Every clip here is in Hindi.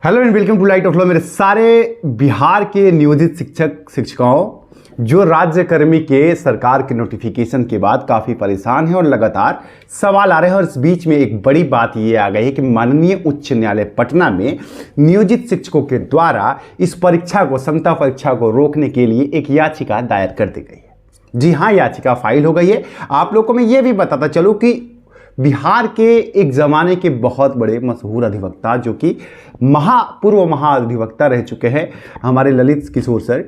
Hello and welcome to light of law. मेरे सारे बिहार के नियोजित शिक्षक शिक्षिकाओं जो राज्यकर्मी के सरकार के नोटिफिकेशन के बाद काफ़ी परेशान हैं और लगातार सवाल आ रहे हैं, और इस बीच में एक बड़ी बात ये आ गई है कि माननीय उच्च न्यायालय पटना में नियोजित शिक्षकों के द्वारा इस परीक्षा को, समता परीक्षा को रोकने के लिए एक याचिका दायर कर दी गई है। जी हाँ, याचिका फाइल हो गई है। आप लोगों को मैं ये भी बताता चलूँ कि बिहार के एक ज़माने के बहुत बड़े मशहूर अधिवक्ता, जो कि पूर्व महाधिवक्ता रह चुके हैं, हमारे ललित किशोर सर,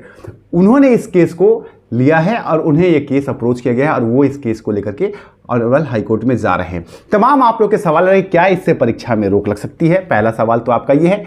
उन्होंने इस केस को लिया है और उन्हें ये केस अप्रोच किया गया है और वो इस केस को लेकर के ऑनरेबल हाईकोर्ट में जा रहे हैं। तमाम आप लोग के सवाल रहे क्या इससे परीक्षा में रोक लग सकती है। पहला सवाल तो आपका ये है,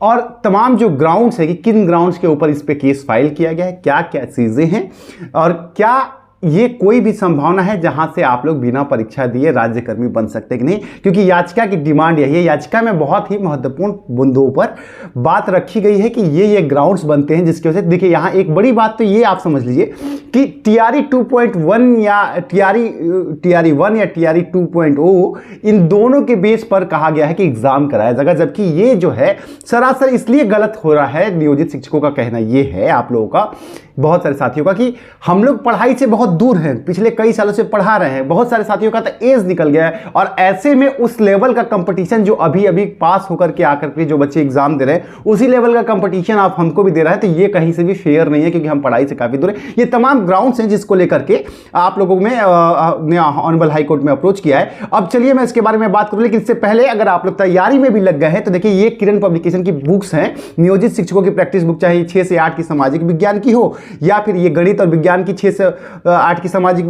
और तमाम जो ग्राउंड्स है कि किन ग्राउंड्स के ऊपर इस पे केस फाइल किया गया है, क्या क्या चीज़ें हैं, और क्या ये कोई भी संभावना है जहां से आप लोग बिना परीक्षा दिए राज्यकर्मी बन सकते हैं कि नहीं, क्योंकि याचिका की डिमांड यही है। याचिका में बहुत ही महत्वपूर्ण बिंदुओं पर बात रखी गई है कि ये ग्राउंड्स बनते हैं जिसकी वजह से, देखिए यहाँ एक बड़ी बात तो ये आप समझ लीजिए कि टीआरई 2.1 या टीआरई 1 या टीआरई 2.0 इन दोनों के बेस पर कहा गया है कि एग्जाम कराया जाएगा, जबकि ये जो है सरासर इसलिए गलत हो रहा है। नियोजित शिक्षकों का कहना ये है, आप लोगों का, बहुत सारे साथियों का, कि हम लोग पढ़ाई से बहुत दूर हैं, पिछले कई सालों से पढ़ा रहे हैं। बहुत सारे साथियों का तो एज निकल गया है, और ऐसे में उस लेवल का कंपटीशन जो अभी अभी पास होकर के आकर के जो बच्चे एग्जाम दे रहे हैं, उसी लेवल का कंपटीशन आप हमको भी दे रहा है, तो ये कहीं से भी फेयर नहीं है, क्योंकि हम पढ़ाई से काफी दूर है। ये तमाम ग्राउंड्स हैं जिसको लेकर के आप लोगों में ऑनरेबल हाईकोर्ट में अप्रोच किया है। अब चलिए मैं इसके बारे में बात करूं, लेकिन इससे पहले अगर आप लोग तैयारी में भी लग गए हैं तो देखिए ये किरण पब्लिकेशन की बुक्स हैं, नियोजित शिक्षकों की प्रैक्टिस बुक, चाहे 6 से 8 की सामाजिक विज्ञान की हो, या फिर ये गणित और विज्ञान की 6 से 8 की सामाजिक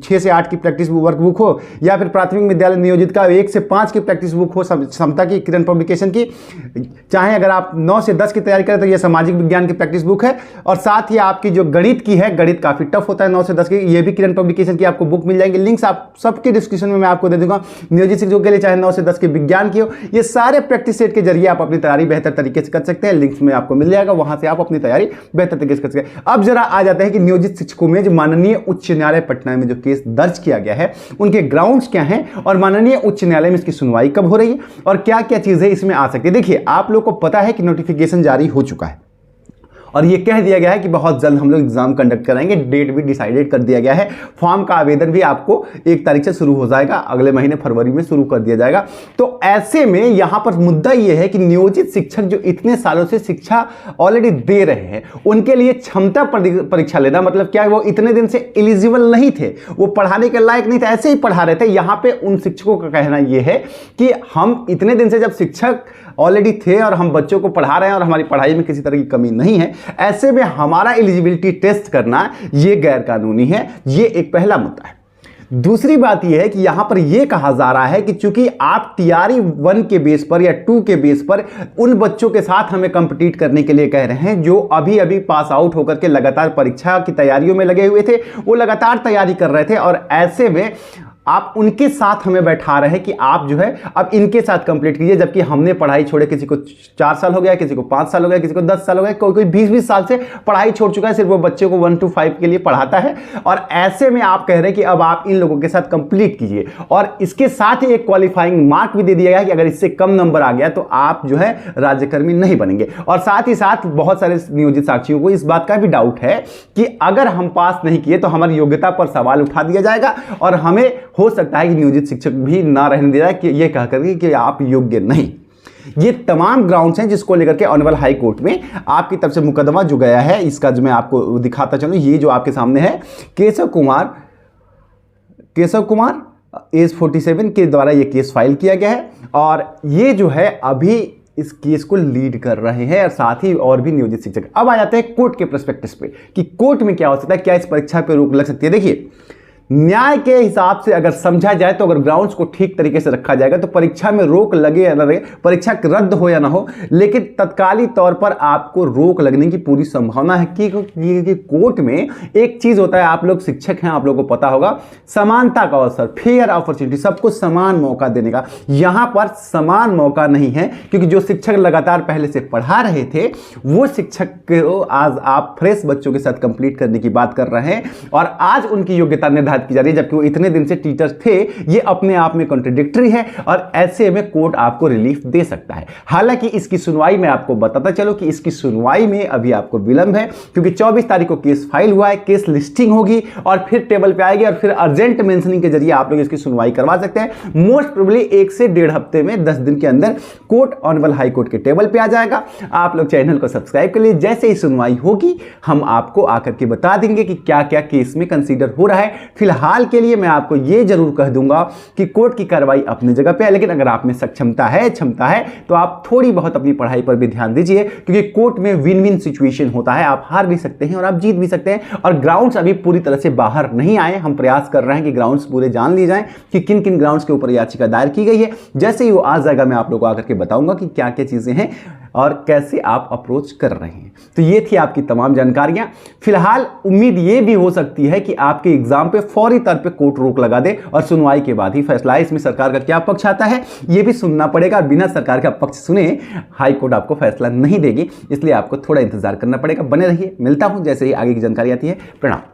6 से 8 की प्रैक्टिस वर्क बुक हो, या फिर प्राथमिक विद्यालय नियोजित का 1 से 5 की प्रैक्टिस बुक हो समता की, किरण पब्लिकेशन की। चाहे अगर आप 9 से 10 की तैयारी करें तो ये सामाजिक विज्ञान की प्रैक्टिस बुक है, और साथ ही आपकी जो गणित की है, गणित काफी टफ होता है 9 से 10 की, ये भी किरण पब्लिकेशन की आपको बुक मिल जाएंगे। लिंक्स आप सबके डिस्क्रिप्शन में मैं आपको दे दूंगा। नियोजित शिक्षकों के लिए चाहे 9 से 10 के विज्ञान की हो, ये सारे प्रैक्टिस सेट के जरिए आप अपनी तैयारी बेहतर तरीके से कर सकते हैं। लिंक्स में आपको मिल जाएगा, वहां से आप अपनी तैयारी बेहतर तरीके से कर सकते हैं। अब जरा आ जाता है कि नियोजित शिक्षकों में जो माननीय उच्च न्यायालय पटना में जो केस दर्ज किया गया है, उनके ग्राउंड्स क्या हैं, और माननीय उच्च न्यायालय में इसकी सुनवाई कब हो रही है, और क्या क्या चीजें इसमें आ सकती है। देखिए आप लोग को पता है कि नोटिफिकेशन जारी हो चुका है, और ये कह दिया गया है कि बहुत जल्द हम लोग एग्जाम कंडक्ट कराएंगे। डेट भी डिसाइडेड कर दिया गया है। फॉर्म का आवेदन भी आपको 1 तारीख से शुरू हो जाएगा, अगले महीने फरवरी में शुरू कर दिया जाएगा। तो ऐसे में यहां पर मुद्दा यह है कि नियोजित शिक्षक जो इतने सालों से शिक्षा ऑलरेडी दे रहे हैं, उनके लिए क्षमता परीक्षा लेना, मतलब क्या है, वो इतने दिन से एलिजिबल नहीं थे, वो पढ़ाने के लायक नहीं थे, ऐसे ही पढ़ा रहे थे। यहां पर उन शिक्षकों का कहना यह है कि हम इतने दिन से जब शिक्षक ऑलरेडी थे और हम बच्चों को पढ़ा रहे हैं और हमारी पढ़ाई में किसी तरह की कमी नहीं है, ऐसे में हमारा एलिजिबिलिटी टेस्ट करना ये गैर कानूनी है। ये एक पहला मुद्दा है। दूसरी बात यह है कि यहां पर यह कहा जा रहा है कि चूंकि आप टीआरई 1 के बेस पर या 2 के बेस पर उन बच्चों के साथ हमें कंपीट करने के लिए कह रहे हैं जो अभी अभी पास आउट होकर के लगातार परीक्षा की तैयारियों में लगे हुए थे, वो लगातार तैयारी कर रहे थे, और ऐसे में आप उनके साथ हमें बैठा रहे हैं कि आप जो है अब इनके साथ कंप्लीट कीजिए, जबकि हमने पढ़ाई छोड़े, किसी को 4 साल हो गया, किसी को 5 साल हो गया, किसी को 10 साल हो गया, कोई 20-20 साल से पढ़ाई छोड़ चुका है, सिर्फ वो बच्चे को 1 to 5 के लिए पढ़ाता है। और ऐसे में आप कह रहे हैं कि अब आप इन लोगों के साथ कंप्लीट कीजिए, और इसके साथ ही एक क्वालिफाइंग मार्क भी दे दिया गया कि अगर इससे कम नंबर आ गया तो आप जो है राज्यकर्मी नहीं बनेंगे। और साथ ही साथ बहुत सारे नियोजित साक्षियों को इस बात का भी डाउट है कि अगर हम पास नहीं किए तो हमारी योग्यता पर सवाल उठा दिया जाएगा, और हमें हो सकता है कि नियोजित शिक्षक भी ना रहने दिया कि यह कह करके कि आप योग्य नहीं। ये तमाम ग्राउंड्स हैं जिसको लेकर के ऑनरेबल हाई कोर्ट में आपकी तरफ से मुकदमा जो गया है, इसका जो मैं आपको दिखाता चलूं, ये जो आपके सामने है, केशव कुमार एज 47 के द्वारा ये केस फाइल किया गया है, और ये जो है अभी इस केस को लीड कर रहे हैं, और साथ ही और भी नियोजित शिक्षक। अब आ जाते हैं कोर्ट के पर्सपेक्टिव पे कि कोर्ट में क्या हो सकता है, क्या इस परीक्षा पे रोक लग सकती है। देखिए न्याय के हिसाब से अगर समझा जाए तो अगर ग्राउंड्स को ठीक तरीके से रखा जाएगा तो परीक्षा में रोक लगे या ना लगे, परीक्षा रद्द हो या ना हो, लेकिन तत्काली तौर पर आपको रोक लगने की पूरी संभावना है। कि कोर्ट में एक चीज होता है, आप लोग शिक्षक हैं, आप लोगों को पता होगा, समानता का अवसर, फेयर अपॉर्चुनिटी, सबको समान मौका देने का। यहां पर समान मौका नहीं है, क्योंकि जो शिक्षक लगातार पहले से पढ़ा रहे थे वो शिक्षक को आज आप फ्रेश बच्चों के साथ कंप्लीट करने की बात कर रहे हैं, और आज उनकी योग्यता निर्धारित शिकायत की जा रही है, जबकि वो इतने दिन से टीचर थे। ये अपने आप में कॉन्ट्रडिक्टरी है और ऐसे में कोर्ट आपको रिलीफ दे सकता है। हालांकि इसकी सुनवाई में आपको बताता चलो कि इसकी सुनवाई में अभी आपको विलंब है, क्योंकि 24 तारीख को केस फाइल हुआ है, केस लिस्टिंग होगी और फिर टेबल पे आएगी और फिर अर्जेंट मेंशनिंग के जरिए आप लोग इसकी सुनवाई करवा सकते हैं। मोस्ट प्रोबेबली 1 से 1.5 हफ्ते में, 10 दिन के अंदर कोर्ट ऑनरेबल हाई कोर्ट के टेबल पे आ जाएगा। आप लोग चैनल को सब्सक्राइब कर लीजिए, जैसे ही सुनवाई होगी हम आपको आकर के बता देंगे कि क्या क्या केस में कंसीडर हो रहा है। फिलहाल के लिए मैं आपको यह जरूर कह दूंगा कि कोर्ट की कार्रवाई अपनी जगह पे है, लेकिन अगर आप में क्षमता है तो आप थोड़ी बहुत अपनी पढ़ाई पर भी ध्यान दीजिए, क्योंकि कोर्ट में विन विन सिचुएशन होता है। आप हार भी सकते हैं और आप जीत भी सकते हैं, और ग्राउंड्स अभी पूरी तरह से बाहर नहीं आए। हम प्रयास कर रहे हैं कि ग्राउंड्स पूरे जान लिए जाएं कि किन किन ग्राउंड्स के ऊपर याचिका दायर की गई है। जैसे ही वो आ जाएगा मैं आप लोगों को आकर के बताऊंगा कि क्या क्या चीजें हैं और कैसे आप अप्रोच कर रहे हैं। तो ये थी आपकी तमाम जानकारियां। फिलहाल उम्मीद ये भी हो सकती है कि आपके एग्जाम पे फौरी तौर पे कोर्ट रोक लगा दे और सुनवाई के बाद ही फैसला है। इसमें सरकार का क्या पक्ष आता है ये भी सुनना पड़ेगा। बिना सरकार का पक्ष सुने हाई कोर्ट आपको फैसला नहीं देगी, इसलिए आपको थोड़ा इंतजार करना पड़ेगा। बने रहिए, मिलता हूं जैसे ही आगे की जानकारी आती है। प्रणाम।